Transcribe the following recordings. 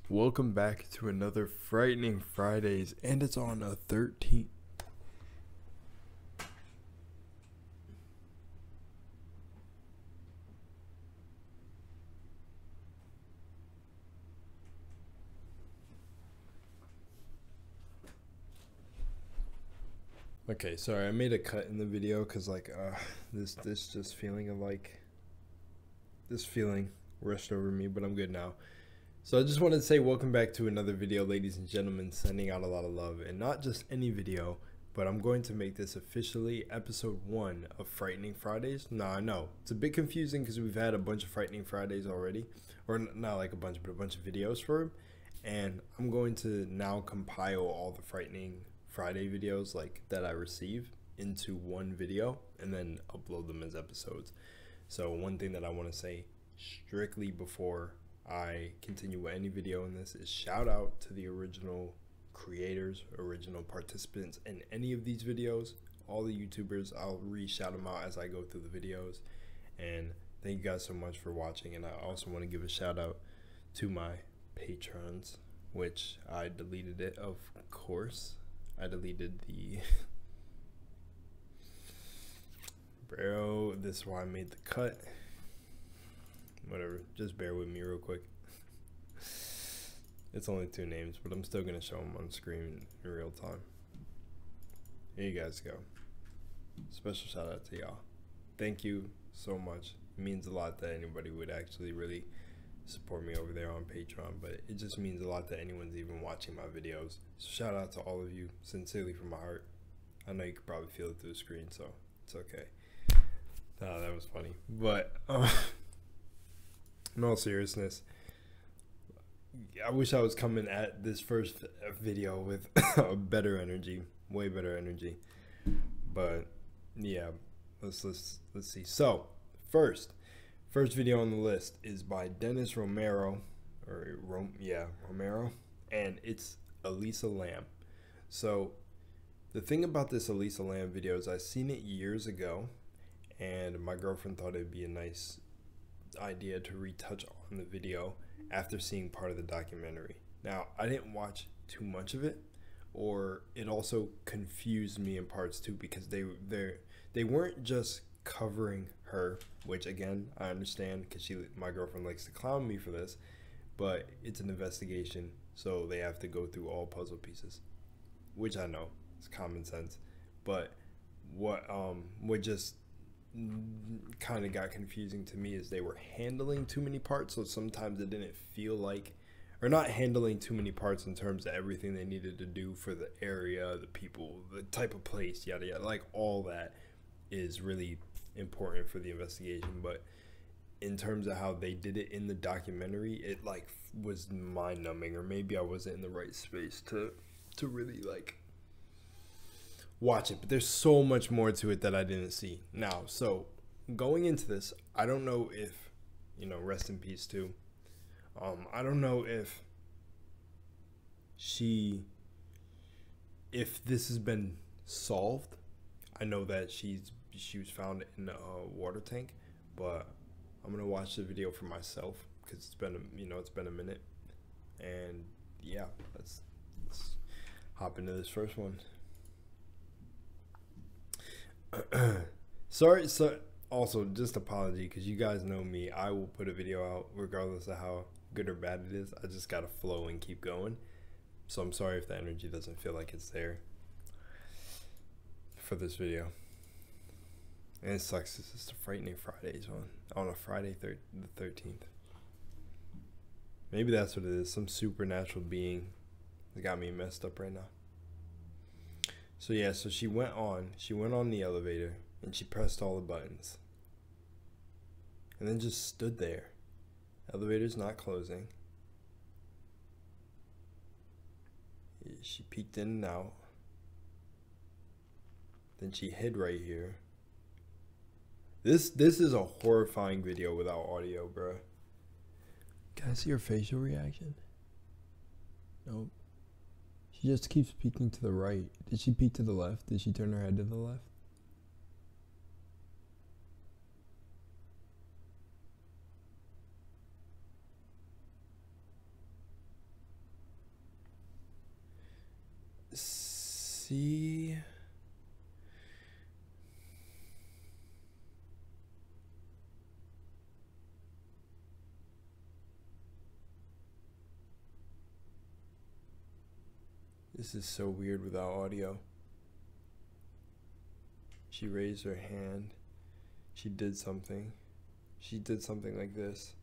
Welcome back to another Frightening Fridays, and it's on a 13th. Okay, sorry, I made a cut in the video because this just feeling of this feeling rushed over me, but I'm good now. So I just wanted to say welcome back to another video, ladies and gentlemen, sending out a lot of love, and not just any video, but I'm going to make this officially episode 1 of Frightening Fridays. Now I know it's a bit confusing because we've had a bunch of Frightening Fridays already, or not like a bunch, but a bunch of videos for him, and I'm going to now compile all the Frightening Friday videos that I receive into one video and then upload them as episodes. So one thing that I want to say strictly before I continue with any video in this is shout out to the original creators, original participants in any of these videos, all the YouTubers. I'll re-shout them out as I go through the videos, and thank you guys so much for watching. And I also want to give a shout out to my patrons, which I deleted it, of course. I deleted the bro, this is why I made the cut. Whatever, just bear with me real quick. It's only 2 names, but I'm still gonna show them on screen in real time. Here you guys go. Special shout out to y'all. Thank you so much. It means a lot that anybody would actually really support me over there on Patreon, but it just means a lot that anyone's even watching my videos. So shout out to all of you, sincerely from my heart. I know you could probably feel it through the screen, so it's okay. Nah, that was funny. But in all seriousness, I wish I was coming at this first video with a better energy, way better energy. But yeah, let's see. So first video on the list is by Dennis Romero, Romero, and it's Elisa Lamb. So the thing about this Elisa Lamb video is I seen it years ago, and my girlfriend thought it'd be a nice idea to retouch on the video after seeing part of the documentary. Now, I didn't watch too much of it, or it also confused me in parts too, because they weren't just covering her, which again I understand because my girlfriend likes to clown me for this, but it's an investigation, so they have to go through all puzzle pieces, which I know it's common sense. But what just kind of got confusing to me is they were handling too many parts, so sometimes it didn't feel like, or not handling too many parts in terms of everything they needed to do for the area, the people, the type of place, yada yada, like all that is really important for the investigation. But in terms of how they did it in the documentary, it was mind-numbing, or maybe I wasn't in the right space to really watch it. But there's so much more to it that I didn't see. Now, so going into this, I don't know if, rest in peace too, I don't know if this has been solved. I know that she was found in a water tank, but I'm gonna watch the video for myself because it's been a minute. And yeah, let's hop into this first one. Sorry, so also just apology, because you guys know me, I will put a video out regardless of how good or bad it is. I just gotta flow and keep going, so I'm sorry if the energy doesn't feel like it's there for this video. And it sucks, this is the Frightening Fridays on a Friday the 13th. Maybe that's what it is, some supernatural being that got me messed up right now. So yeah, so she went on the elevator and she pressed all the buttons and then just stood there. Elevator's not closing. She peeked in and out. Then she hid right here. This is a horrifying video without audio, bro. Can I see her facial reaction? Nope. She just keeps peeking to the right. Did she peek to the left? Did she turn her head to the left? see. This is so weird without audio. She raised her hand. She did something. She did something like this.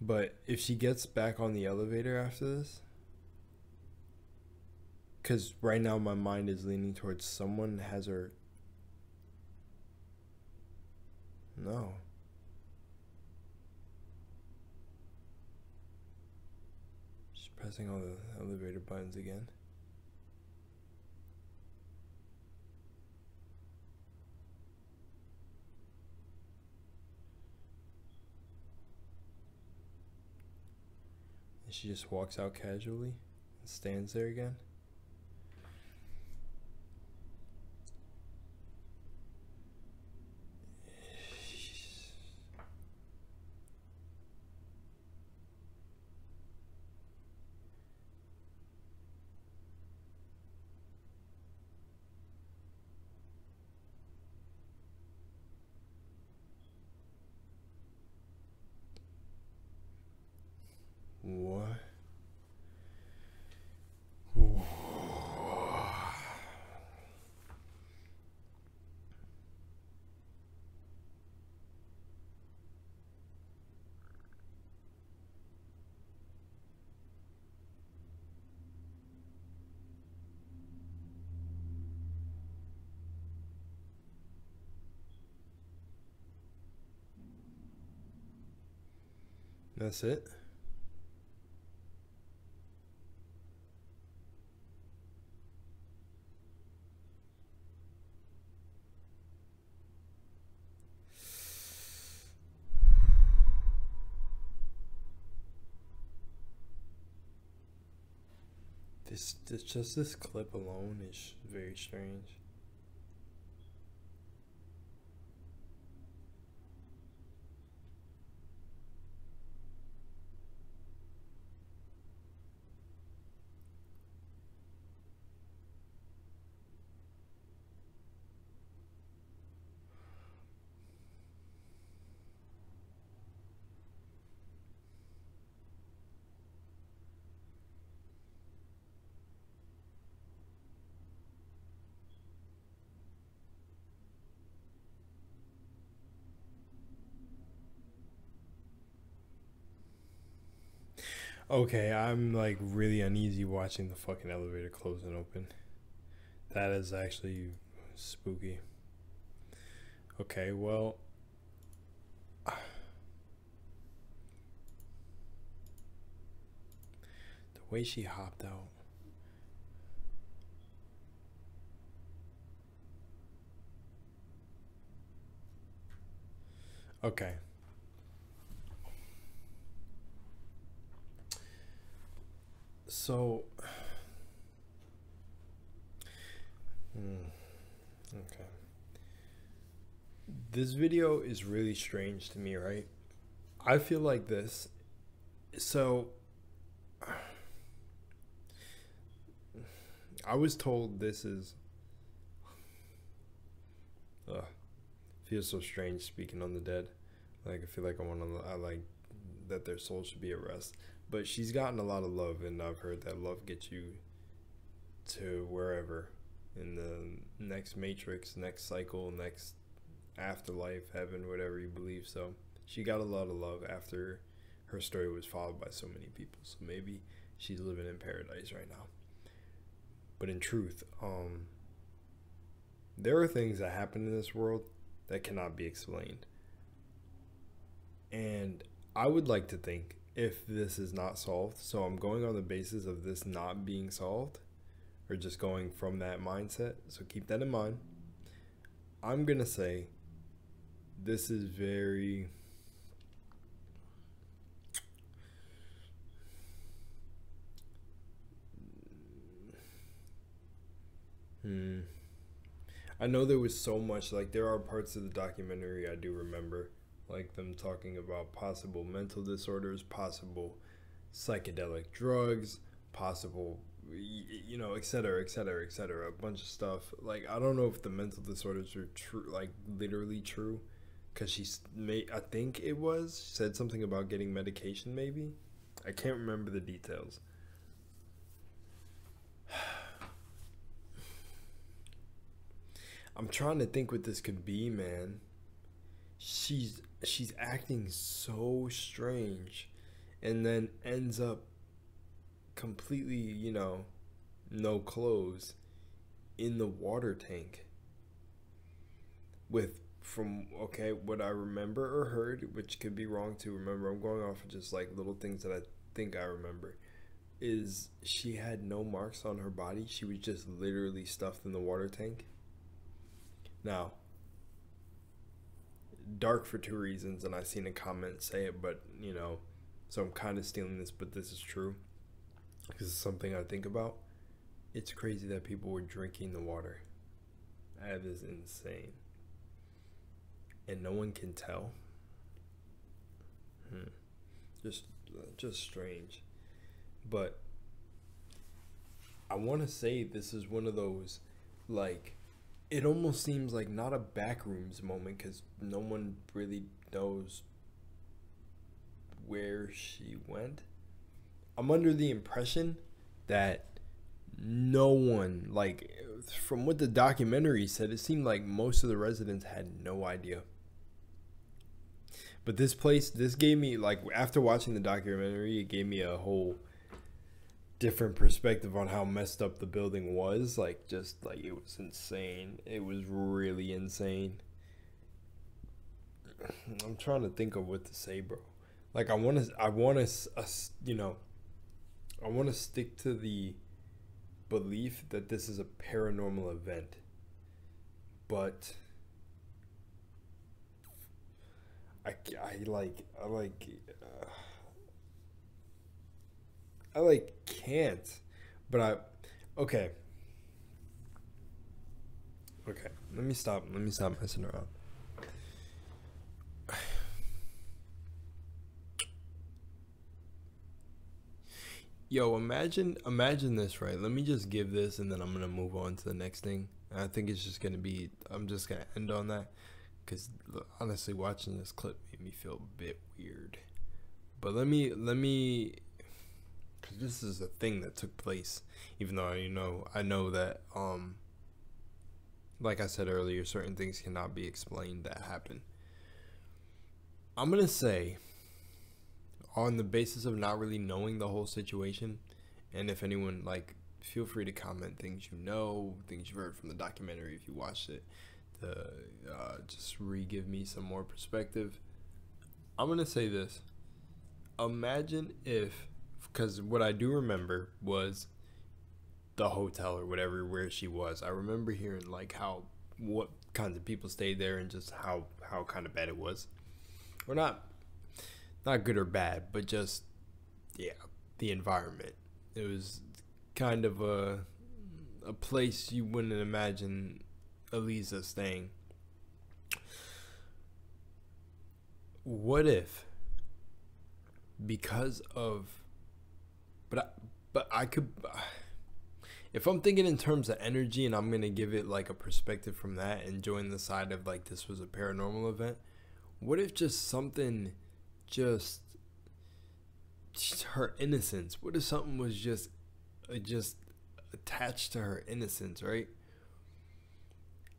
But if she gets back on the elevator after this, because right now my mind is leaning towards someone has her. No. She's pressing all the elevator buttons again. And she just walks out casually and stands there again. What? That's it? This clip alone is very strange. Okay, I'm like really uneasy watching the fucking elevator close and open. That is actually spooky. Okay, well, the way she hopped out. Okay. So, okay. This video is really strange to me, right? I feel like this. So, I was told this is. Feels so strange speaking on the dead. Like I feel like I like that their soul should be at rest. But she's gotten a lot of love, and I've heard that love gets you to wherever in the next matrix, next cycle, next afterlife, heaven, whatever you believe. So she got a lot of love after her story was followed by so many people. So maybe she's living in paradise right now. But in truth, there are things that happen in this world that cannot be explained. And I would like to think, if this is not solved, so I'm going on the basis of this not being solved, or just going from that mindset, so keep that in mind. I'm gonna say this is very I know there was so much, like there are parts of the documentary I do remember, like them talking about possible mental disorders, possible psychedelic drugs, possible you know, et cetera, et cetera, et cetera. A bunch of stuff. Like, I don't know if the mental disorders are true, like literally true, because I think it was said something about getting medication. Maybe I can't remember the details. I'm trying to think what this could be, man. She's acting so strange, and then ends up completely, you know, no clothes in the water tank with, from okay, what I remember or heard, which could be wrong too. Remember, I'm going off of just like little things that I think I remember, is she had no marks on her body. She was just literally stuffed in the water tank. Now, dark for two reasons, and I seen a comment say it, but you know, so I'm kind of stealing this, but this is true because it's something I think about. It's crazy that people were drinking the water. That is insane, and no one can tell. Just strange. But I want to say this is one of those, like, it almost seems like not a backrooms moment because no one really knows where she went. I'm under the impression that no one, like, from what the documentary said, it seemed like most of the residents had no idea. But this gave me, like, after watching the documentary, it gave me a whole different perspective on how messed up the building was. Like, just like, it was insane. It was really insane. I'm trying to think of what to say, bro. Like, I want to you know, I want to stick to the belief that this is a paranormal event, but I can't. But okay. Let me stop messing around. Yo, imagine this, right? Let me just give this, and then I'm gonna move on to the next thing. And I think it's just gonna be, I'm just gonna end on that, because honestly, watching this clip made me feel a bit weird. But let me, because this is a thing that took place, even though I know that like I said earlier, certain things cannot be explained that happen. I'm gonna say, on the basis of not really knowing the whole situation, and if anyone, like, feel free to comment things you know, things you've heard from the documentary if you watched it, to just re-give me some more perspective. I'm gonna say this. Imagine if, because what I do remember was the hotel or whatever where she was. I remember hearing, like, what kinds of people stayed there, and just how kind of bad it was, or not good or bad, but just, yeah, the environment. It was kind of a place you wouldn't imagine Elisa staying. What if, because of, but I could, if I'm thinking in terms of energy, and I'm gonna give it like a perspective from that and join the side of, like, this was a paranormal event, what if just something, just her innocence, what if something was just attached to her innocence, right?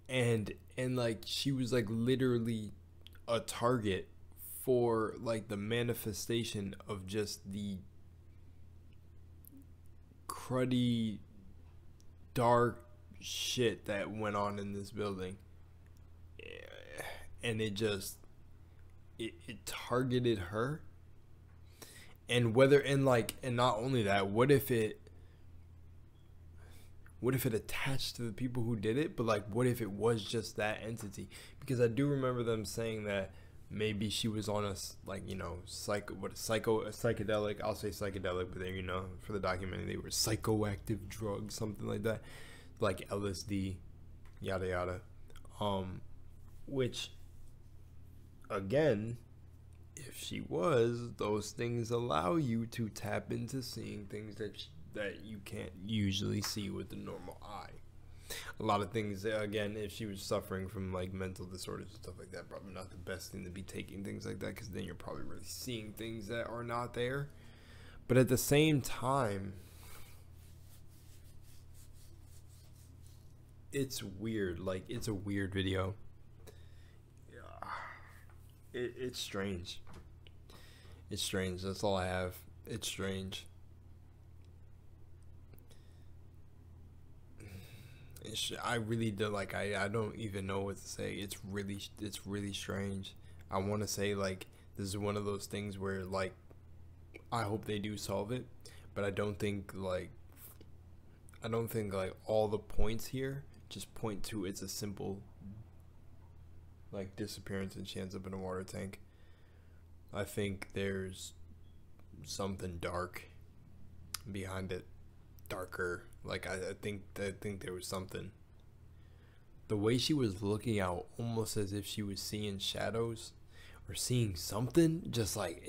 And like, she was, like, literally a target for, like, the manifestation of just the cruddy, dark shit that went on in this building, and it targeted her. And not only that, what if it attached to the people who did it, but, like, what if it was just that entity? Because I do remember them saying that maybe she was on a, like, you know, psychedelic, I'll say psychedelic, but then, you know, for the documentary, they were psychoactive drugs, something like that, like LSD, yada yada, which, again, if she was, those things allow you to tap into seeing things that that you can't usually see with the normal eye. A lot of things, again, if she was suffering from like mental disorders and stuff like that, probably not the best thing to be taking things like that, because then you're probably really seeing things that are not there. But at the same time, it's weird. Like, it's a weird video. It's strange. It's strange. That's all I have. It's strange. I really do, like, I don't even know what to say. It's really strange. I want to say, like, this is one of those things where, like, I hope they do solve it, but I don't think like all the points here just point to it's a simple like disappearance and she ends up in a water tank. I think there's something dark behind it, darker. Like I think there was something. The way she was looking out, almost as if she was seeing shadows or seeing something, just like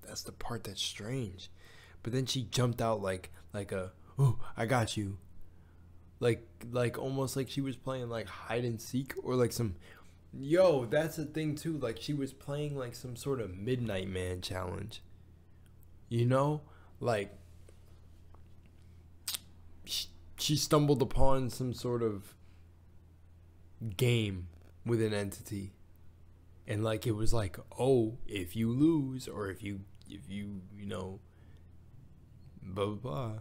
that's the part that's strange. But then she jumped out like a, oh, I got you. Like almost like she was playing like hide and seek, or like some, yo, that's the thing too. Like she was playing like some sort of Midnight Man challenge. You know? Like she stumbled upon some sort of game with an entity. And like it was like, oh, if you lose, or if you you know, blah blah blah,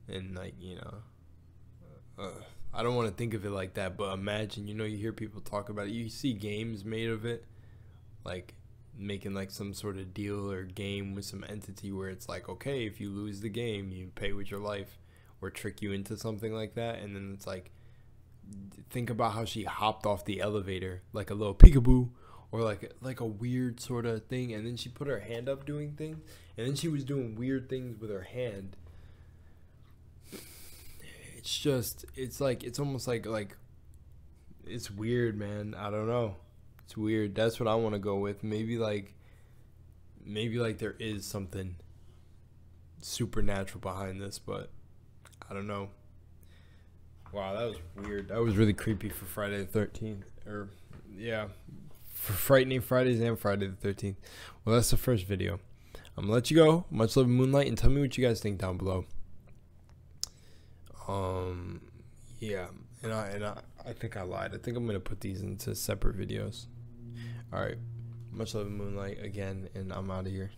and like, you know, I don't want to think of it like that, but imagine, you know, you hear people talk about it, you see games made of it, like making like some sort of deal or game with some entity where it's like, okay, if you lose the game, you pay with your life, or trick you into something like that. And then it's like, think about how she hopped off the elevator like a little peekaboo, or like a weird sort of thing, and then she put her hand up doing things, and then she was doing weird things with her hand. It's just, it's like, it's almost like it's weird, man. I don't know, it's weird. That's what I want to go with. Maybe like there is something supernatural behind this, but I don't know. Wow, that was weird. That was really creepy for Friday the 13th. Or, yeah, for Frightening Fridays and Friday the 13th. Well, that's the first video. I'm going to let you go. Much love, Moonlight, and tell me what you guys think down below. Yeah, and I think I lied. I think I'm going to put these into separate videos. All right. Much love, Moonlight, again, and I'm out of here.